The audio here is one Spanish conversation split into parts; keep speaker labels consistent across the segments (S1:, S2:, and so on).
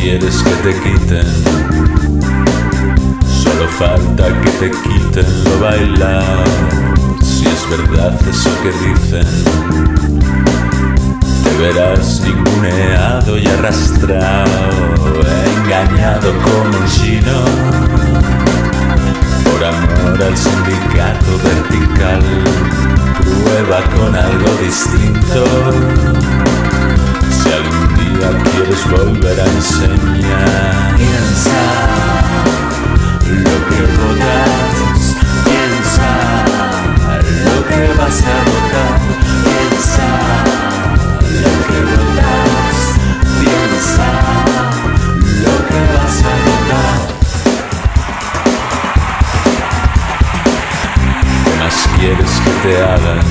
S1: quieres que te quiten? Solo falta que te quiten lo bailado. Si es verdad eso que dicen, te verás ninguneado y arrastrado, engañado como un chino, por amor al sindicato vertical. Prueba con algo distinto. Si algún día quieres volver a enseñar, piensa lo que votas, piensa lo que vas a votar, piensa lo que votas, piensa lo que vas a votar. ¿Qué más quieres que te hagan?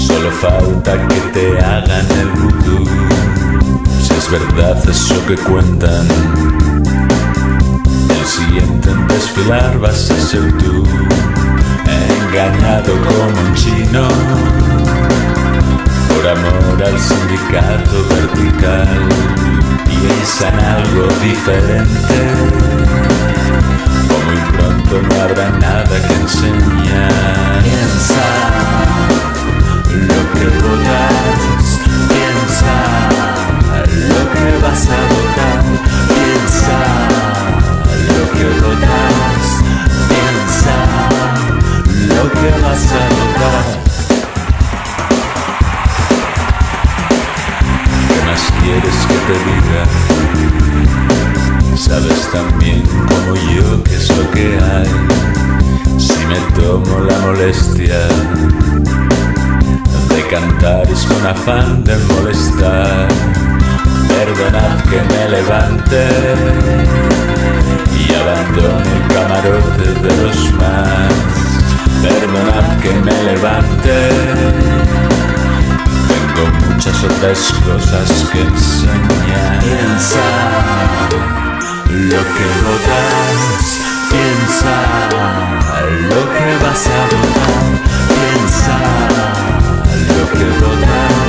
S1: Solo falta que te hagan el vudú. Si es verdad eso que cuentan, el siguiente en desfilar vas a ser tú, engañado como un chino, por amor al sindicato vertical. Piensa en algo diferente, o muy pronto no habrá nada que enseñar. Piensa lo que votas, piensa lo que vas a votar, piensa lo que votas, piensa lo que vas a votar. ¿Qué más quieres que te diga? Sabes tan bien como yo qué es lo que hay. Si me tomo la molestia de cantar es con afán de molestar, perdonad que me levante y abandone el camarote de los más. Perdonad que me levante, tengo muchas otras cosas que enseñar. Piensa lo que votas, piensa lo que vas a votar, piensa lo que votas,